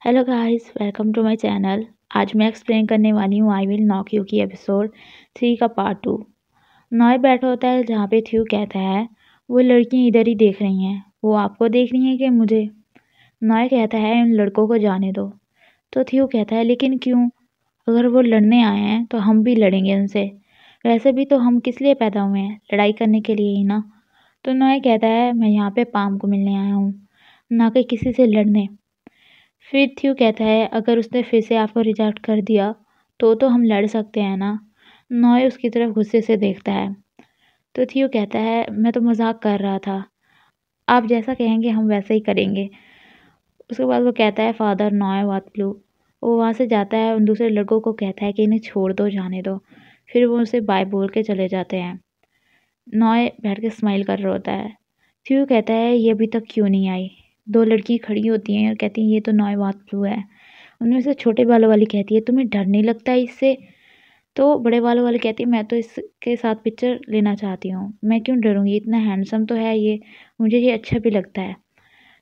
Hello guys, welcome to my channel. आज मैं explain करने वाली हूँ आई विल नॉक यू की एपिसोड 3 का पार्ट 2। नॉय बैठा होता है जहाँ पे थ्यू कहता है वो लड़कियाँ इधर ही देख रही हैं, वो आपको देख रही हैं कि मुझे। नॉय कहता है उन लड़कों को जाने दो। तो थ्यू कहता है लेकिन क्यों? अगर वो लड़ने आए हैं तो हम भी लड़ेंगे उनसे। वैसे भी तो हम किस लिए पैदा हुए हैं? लड़ाई करने के लिए ही ना। तो नॉय कहता है मैं यहाँ पे पाम को मिलने आया हूँ, ना कि किसी से लड़ने। फिर थ्यू कहता है अगर उसने फिर से आपको रिजेक्ट कर दिया तो हम लड़ सकते हैं ना। नॉय उसकी तरफ गुस्से से देखता है। तो थ्यू कहता है मैं तो मजाक कर रहा था, आप जैसा कहेंगे हम वैसे ही करेंगे। उसके बाद वो कहता है फादर नॉय वाट ब्लू। वो वहाँ से जाता है, उन दूसरे लड़कों को कहता है कि इन्हें छोड़ दो, जाने दो। फिर वो उसे बाय बोल के चले जाते हैं। नॉय बैठ के स्माइल कर रहा होता है। थ्यू कहता है ये अभी तक क्यों नहीं आई? दो लड़की खड़ी होती हैं और कहती हैं ये तो नॉय वाट ब्लू है। उनमें से छोटे बालों वाली कहती है तुम्हें डर नहीं लगता इससे? तो बड़े बालों वाली कहती है मैं तो इसके साथ पिक्चर लेना चाहती हूँ, मैं क्यों डरूंगी, इतना हैंडसम तो है ये, मुझे ये अच्छा भी लगता है।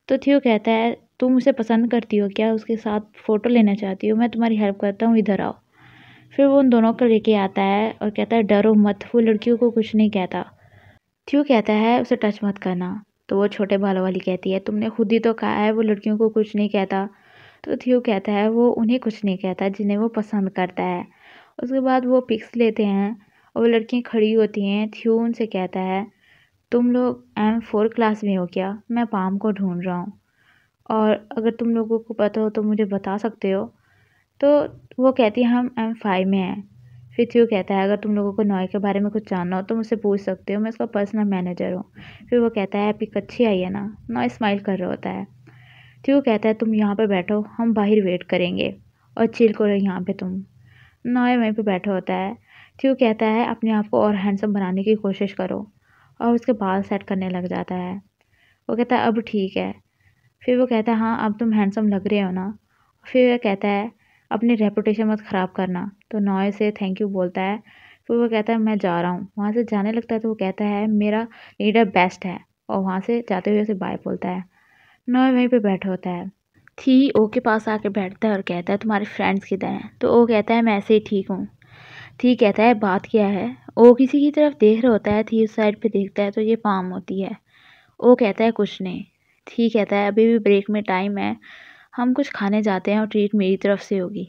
तो थियो कहता है तुम उसे पसंद करती हो क्या, उसके साथ फ़ोटो लेना चाहती हो? मैं तुम्हारी हेल्प करता हूँ, इधर आओ। फिर वो उन दोनों को लेके आता है और कहता है डरो मत, वो लड़कियों को कुछ नहीं कहता। थियो कहता है उसे टच मत करना। तो वो छोटे बालों वाली कहती है तुमने खुद ही तो कहा है वो लड़कियों को कुछ नहीं कहता। तो थियो कहता है वो उन्हें कुछ नहीं कहता जिन्हें वो पसंद करता है। उसके बाद वो पिक्स लेते हैं और वो लड़कियां खड़ी होती हैं। थियो उनसे कहता है तुम लोग M4 क्लास में हो क्या? मैं पाम को ढूंढ रहा हूँ और अगर तुम लोगों को पता हो तो मुझे बता सकते हो। तो वो कहती है हम M5 में हैं। फिर थियो कहता है अगर तुम लोगों को नॉय के बारे में कुछ जानना हो तो मुझसे पूछ सकते हो, मैं उसका पर्सनल मैनेजर हूँ। फिर वो कहता है पिक अच्छी आई है ना। नॉय स्माइल कर रहा होता है। थियो कहता है तुम यहाँ पे बैठो, हम बाहर वेट करेंगे और चिल करो यहाँ पे तुम। नॉय वहीं पे बैठा होता है। थियो कहता है अपने आप को और हैंडसम बनाने की कोशिश करो और उसके बाल सेट करने लग जाता है। वो कहता है अब ठीक है। फिर वो कहता है हाँ अब तुम हैंडसम लग रहे हो ना। फिर वो कहता है अपनी रेपुटेशन मत ख़राब करना। तो नॉय से थैंक यू बोलता है। फिर वो कहता है मैं जा रहा हूँ। वहाँ से जाने लगता है तो वो कहता है मेरा लीडर बेस्ट है और वहाँ से जाते हुए उसे बाय बोलता है। नॉय वहीं पे बैठा होता है। थी ओ के पास आके बैठता है और कहता है तुम्हारे फ्रेंड्स किधर हैं? तो ओ कहता है मैं ऐसे ही ठीक हूँ। थी कहता है बात क्या है? ओ किसी की तरफ देख रहा होता है। थी उस साइड पे देखता है तो ये पाम होती है। ओ कहता है कुछ नहीं। थी कहता है अभी भी ब्रेक में टाइम है, हम कुछ खाने जाते हैं और ट्रीट मेरी तरफ से होगी।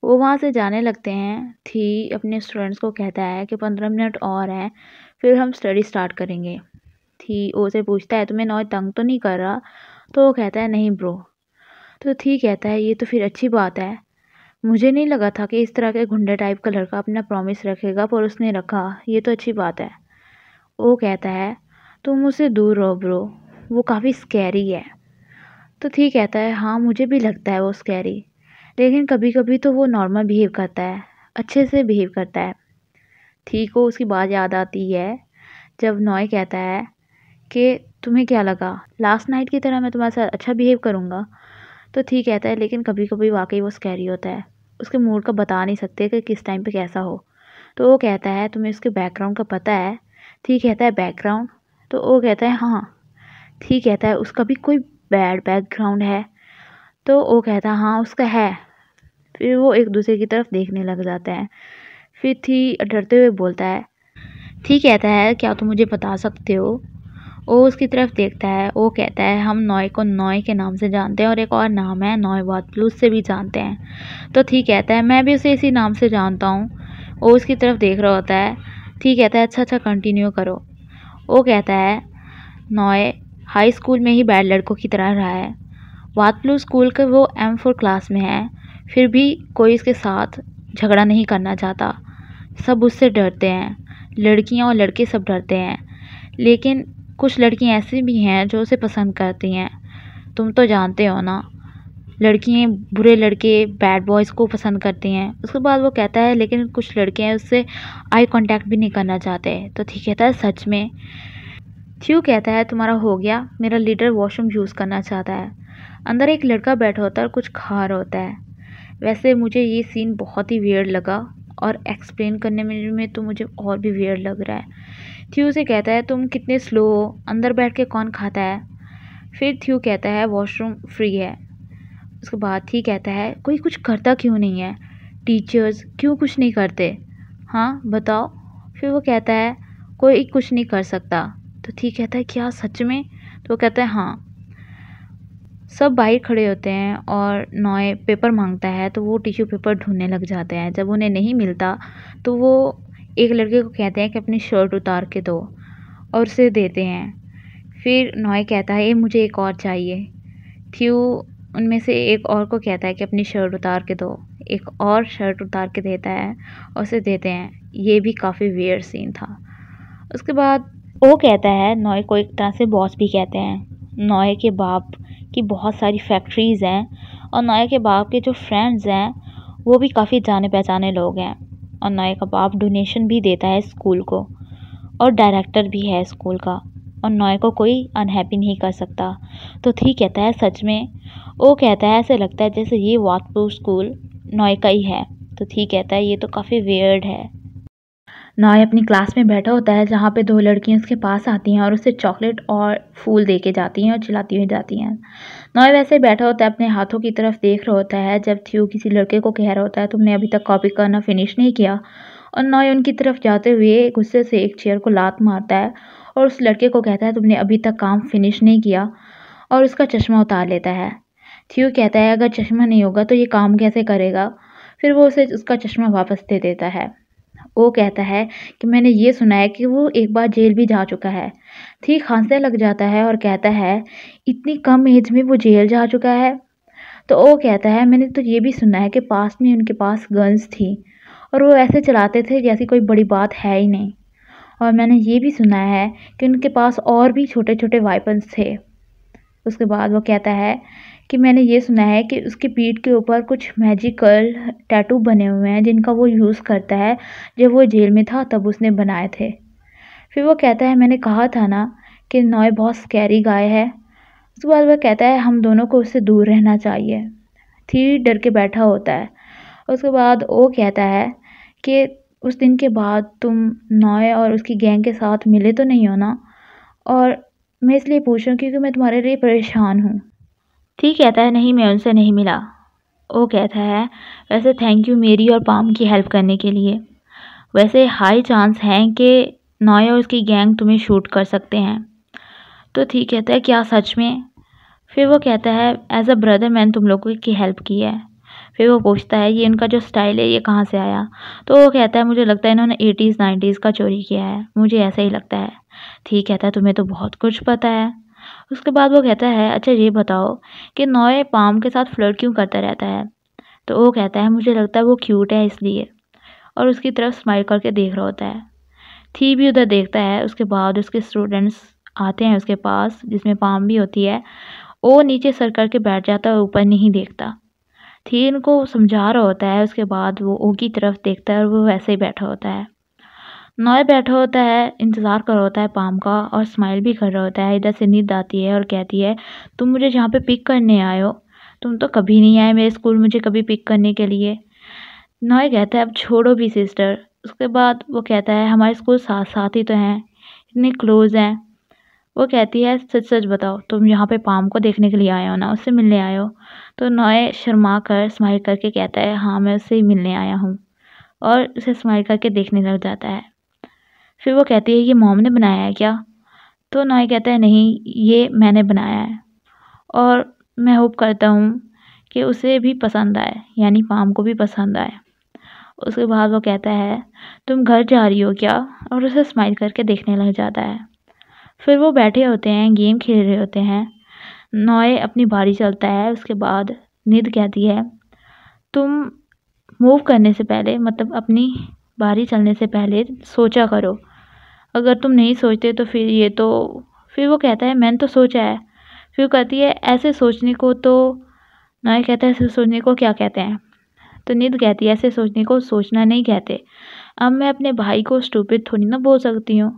वो वहाँ से जाने लगते हैं। थी अपने स्टूडेंट्स को कहता है कि 15 मिनट और हैं फिर हम स्टडी स्टार्ट करेंगे। थी ओ से पूछता है तुम्हें नॉय तंग तो नहीं कर रहा? तो वो कहता है नहीं ब्रो। तो थी कहता है ये तो फिर अच्छी बात है, मुझे नहीं लगा था कि इस तरह के गुंडे टाइप का लड़का अपना प्रॉमिस रखेगा पर उसने रखा, ये तो अच्छी बात है। वो कहता है तुम मुझसे दूर रहो ब्रो, वो काफ़ी स्कैरी है। तो थी कहता है हाँ मुझे भी लगता है वो स्कैरी, लेकिन कभी कभी तो वो नॉर्मल बिहेव करता है, अच्छे से बिहेव करता है। थी को उसकी बात याद आती है जब नॉय कहता है कि तुम्हें क्या लगा लास्ट नाइट की तरह मैं तुम्हारे साथ अच्छा बिहेव करूँगा? तो थी कहता है लेकिन कभी कभी वाकई वो स्कैरी होता है, उसके मूड का बता नहीं सकते कि किस टाइम पे कैसा हो। तो वो कहता है तुम्हें उसके बैकग्राउंड का पता है? थी कहता है बैकग्राउंड? तो वो कहता है हाँ। थी कहता है उसका भी कोई बैड बैकग्राउंड है? तो वो कहता है हाँ उसका है। फिर वो एक दूसरे की तरफ देखने लग जाते हैं। फिर थी डरते हुए बोलता है, थी कहता है क्या तुम मुझे बता सकते हो? वो उसकी तरफ देखता है। वो कहता है हम नॉय को नॉय के नाम से जानते हैं और एक और नाम है नॉय वाट ब्लू, उससे भी जानते हैं। तो थी कहता है मैं भी उसे इसी नाम से जानता हूँ। वो उसकी तरफ देख रहा होता है। थी कहता है अच्छा अच्छा कंटिन्यू करो। वो कहता है नॉय हाई स्कूल में ही बैड लड़कों की तरह रहा है, वाट ब्लू स्कूल के वो M4 क्लास में है, फिर भी कोई इसके साथ झगड़ा नहीं करना चाहता, सब उससे डरते हैं, लड़कियां और लड़के सब डरते हैं। लेकिन कुछ लड़कियां ऐसी भी हैं जो उसे पसंद करती हैं, तुम तो जानते हो ना, लड़कियां बुरे लड़के बैड बॉयज़ को पसंद करती हैं। उसके बाद वो कहता है लेकिन कुछ लड़के हैं उससे आई कांटेक्ट भी नहीं करना चाहते। तो ठीक कहता है सच में? थ्यू कहता है तुम्हारा हो गया, मेरा लीडर वॉशरूम यूज़ करना चाहता है। अंदर एक लड़का बैठा होता है और कुछ खा रहा होता है। वैसे मुझे ये सीन बहुत ही वियर्ड लगा और एक्सप्लेन करने में तो मुझे और भी वियर्ड लग रहा है। थ्यू से कहता है तुम कितने स्लो हो, अंदर बैठ के कौन खाता है? फिर थ्यू कहता है वॉशरूम फ्री है। उसके बाद थी कहता है कोई कुछ करता क्यों नहीं है, टीचर्स क्यों कुछ नहीं करते, हाँ बताओ। फिर वो कहता है कोई कुछ नहीं कर सकता। तो थी कहता है क्या सच में? तो वो कहता है हाँ। सब बाहर खड़े होते हैं और नॉय पेपर मांगता है तो वो टिश्यू पेपर ढूंढने लग जाते हैं। जब उन्हें नहीं मिलता तो वो एक लड़के को कहते हैं कि अपनी शर्ट उतार के दो और उसे देते हैं। फिर नॉय कहता है ये मुझे एक और चाहिए। थ्यू उनमें से एक और को कहता है कि अपनी शर्ट उतार के दो, एक और शर्ट उतार के देता है और उसे देते हैं। ये भी काफ़ी वियर्ड सीन था। उसके बाद वो कहता है नॉय को एक तरह से बॉस भी कहते हैं। नॉय के बाप की बहुत सारी फैक्ट्रीज़ हैं और नॉय के बाप के जो फ्रेंड्स हैं वो भी काफ़ी जाने पहचाने लोग हैं। और नॉय का बाप डोनेशन भी देता है स्कूल को और डायरेक्टर भी है स्कूल का, और नॉय को कोई अनहैप्पी नहीं कर सकता। तो थी कहता है सच में? वो कहता है ऐसे लगता है जैसे ये वाटप्रूफ स्कूल नॉय का ही है। तो थी कहता है ये तो काफ़ी वियर्ड है। नॉय अपनी क्लास में बैठा होता है जहाँ पे दो लड़कियाँ उसके पास आती हैं और उसे चॉकलेट और फूल दे के जाती हैं और चिल्लाती हुई जाती हैं। नॉय वैसे ही बैठा होता है, अपने हाथों की तरफ देख रहा होता है जब थ्यू किसी लड़के को कह रहा होता है तुमने अभी तक कॉपी करना फिनिश नहीं किया। और नॉय उनकी तरफ जाते हुए गुस्से से एक चेयर को लात मारता है और उस लड़के को कहता है तुमने अभी तक काम फिनिश नहीं किया, और उसका चश्मा उतार लेता है। थ्यू कहता है अगर चश्मा नहीं होगा तो ये काम कैसे करेगा। फिर वो उसे उसका चश्मा वापस दे देता है। वो कहता है कि मैंने ये सुना है कि वो एक बार जेल भी जा चुका है। ठीक हंसने लग जाता है और कहता है इतनी कम एज में वो जेल जा चुका है। तो वो कहता है मैंने तो ये भी सुना है कि पास में उनके पास गन्स थी और वो ऐसे चलाते थे जैसी कोई बड़ी बात है ही नहीं। और मैंने ये भी सुना है कि उनके पास और भी छोटे छोटे वेपन्स थे। उसके बाद वो कहता है कि मैंने ये सुना है कि उसकी पीठ के ऊपर कुछ मैजिकल टैटू बने हुए हैं जिनका वो यूज़ करता है, जब वो जेल में था तब उसने बनाए थे। फिर वो कहता है मैंने कहा था ना कि नॉय बहुत स्कैरी गाय है। उसके बाद वह कहता है हम दोनों को उससे दूर रहना चाहिए। थी डर के बैठा होता है। उसके बाद वो कहता है कि उस दिन के बाद तुम नॉय और उसकी गैंग के साथ मिले तो नहीं हो ना, और मैं इसलिए पूछ रहा हूँ क्योंकि मैं तुम्हारे लिए परेशान हूँ। ठीक कहता है नहीं मैं उनसे नहीं मिला। वो कहता है वैसे थैंक यू मेरी और पाम की हेल्प करने के लिए। वैसे हाई चांस हैं कि नॉय और उसकी गैंग तुम्हें शूट कर सकते हैं। तो ठीक कहता है क्या सच में? फिर वो कहता है एज अ ब्रदर मैंने तुम लोगों की हेल्प की है। फिर वो पूछता है ये उनका जो स्टाइल है ये कहाँ से आया? तो वो कहता है मुझे लगता है इन्होंने 80s 90s का चोरी किया है, मुझे ऐसा ही लगता है। ठीक कहता है तुम्हें तो बहुत कुछ पता है। उसके बाद वो कहता है अच्छा ये बताओ कि नॉय पाम के साथ फ्लर्ट क्यों करता रहता है? तो वो कहता है मुझे लगता है वो क्यूट है इसलिए, और उसकी तरफ स्माइल करके देख रहा होता है। थी भी उधर देखता है। उसके बाद उसके स्टूडेंट्स आते हैं उसके पास जिसमें पाम भी होती है। वो नीचे सर करके बैठ जाता है और ऊपर नहीं देखता। थी इनको समझा रहा होता है। उसके बाद वो ओ की तरफ देखता है और वो वैसे ही बैठा होता है। नॉय बैठा होता है, इंतज़ार कर रहा होता है पाम का और स्माइल भी कर रहा होता है। इधर से नींद आती है और कहती है तुम मुझे जहाँ पे पिक करने आए हो, तुम तो कभी नहीं आए मेरे स्कूल मुझे कभी पिक करने के लिए। नॉय कहता है अब छोड़ो भी सिस्टर। उसके बाद वो कहता है हमारे स्कूल साथ साथ ही तो हैं, इतने क्लोज़ हैं। वो कहती है सच सच बताओ तुम यहाँ पे पाम को देखने के लिए आए हो ना, उससे मिलने आए हो? तो नॉय शर्मा कर स्माइल करके कहता है हाँ मैं उससे ही मिलने आया हूँ, और उसे स्माइल करके देखने लग जाता है। फिर वो कहती है ये मॉम ने बनाया है क्या? तो नॉय कहता है नहीं ये मैंने बनाया है, और मैं होप करता हूँ कि उसे भी पसंद आए, यानी पाम को भी पसंद आए। उसके बाद वो कहता है तुम घर जा रही हो क्या, और उसे स्माइल करके देखने लग जाता है। फिर वो बैठे होते हैं गेम खेल रहे होते हैं। नॉय अपनी बारी चलता है। उसके बाद निध कहती है तुम मूव करने से पहले, मतलब अपनी बारी चलने से पहले सोचा करो, अगर तुम नहीं सोचते तो फिर ये तो। फिर वो कहता है मैंने तो सोचा है। फिर वो कहती है ऐसे सोचने को तो। नॉय कहता है ऐसे सोचने को क्या कहते हैं? तो निध कहती है ऐसे सोचने को सोचना नहीं कहते। अब मैं अपने भाई को स्टूपिड थोड़ी ना बोल सकती हूँ।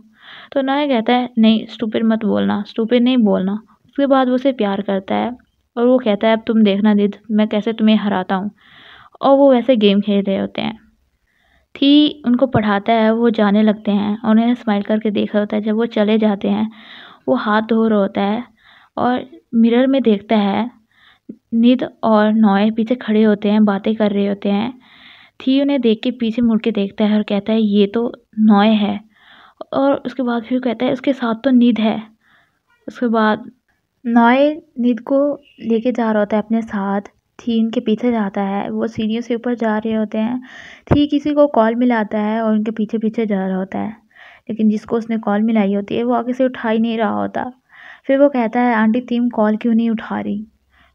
तो नॉय कहता है नहीं स्टूपिड मत बोलना, स्टूपिड नहीं बोलना। उसके बाद वो उसे प्यार करता है और वो कहता है अब तुम देखना निध मैं कैसे तुम्हें हराता हूँ, और वो वैसे गेम खेल रहे होते हैं। थी उनको पढ़ाता है, वो जाने लगते हैं और उन्हें स्माइल करके देख रहा होता है। जब वो चले जाते हैं वो हाथ धो रहा होता है और मिरर में देखता है निद और नॉय पीछे खड़े होते हैं, बातें कर रहे होते हैं। थी उन्हें देख के पीछे मुड़ के देखता है और कहता है ये तो नॉय है, और उसके बाद फिर कहता है उसके साथ तो निद है। उसके बाद नॉय निद को लेके जा रहा होता है अपने साथ। थी उनके पीछे जाता है, वो सीढ़ियों से ऊपर जा रहे होते हैं। थी किसी को कॉल मिलाता है और उनके पीछे पीछे जा रहा होता है, लेकिन जिसको उसने कॉल मिलाई होती है वो आगे से उठा ही नहीं रहा होता। फिर वो कहता है आंटी तुम कॉल क्यों नहीं उठा रही।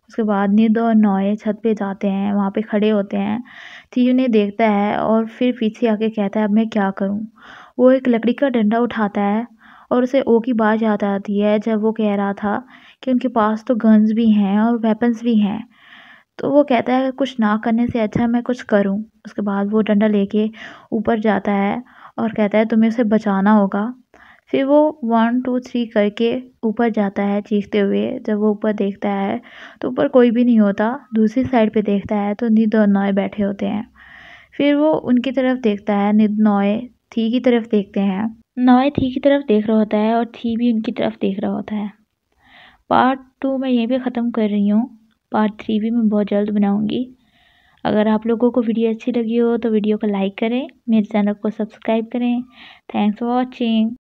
उसके बाद निद और नॉय छत पे जाते हैं, वहाँ पे खड़े होते हैं। थी उन्हें देखता है और फिर पीछे आके कहता है अब मैं क्या करूँ। वो एक लकड़ी का डंडा उठाता है और उसे ओ की बात याद आती है जब वो कह रहा था कि उनके पास तो गन्स भी हैं और वेपन्स भी हैं। तो वो कहता है कुछ ना करने से अच्छा मैं कुछ करूं। उसके बाद वो डंडा लेके ऊपर जाता है और कहता है तुम्हें उसे बचाना होगा। फिर वो 1 2 3 करके ऊपर जाता है चीखते हुए। जब वो ऊपर देखता है तो ऊपर कोई भी नहीं होता। दूसरी साइड पे देखता है तो निद और नॉय बैठे होते हैं। फिर वो उनकी तरफ देखता है, निद नॉय थी की तरफ देखते हैं। नॉय थी की तरफ देख रहा होता है और थी भी उनकी तरफ देख रहा होता है। पार्ट 2 मैं यहीं पे ख़त्म कर रही हूँ। पार्ट 3 भी मैं बहुत जल्द बनाऊँगी। अगर आप लोगों को वीडियो अच्छी लगी हो तो वीडियो को लाइक करें, मेरे चैनल को सब्सक्राइब करें। Thanks for watching.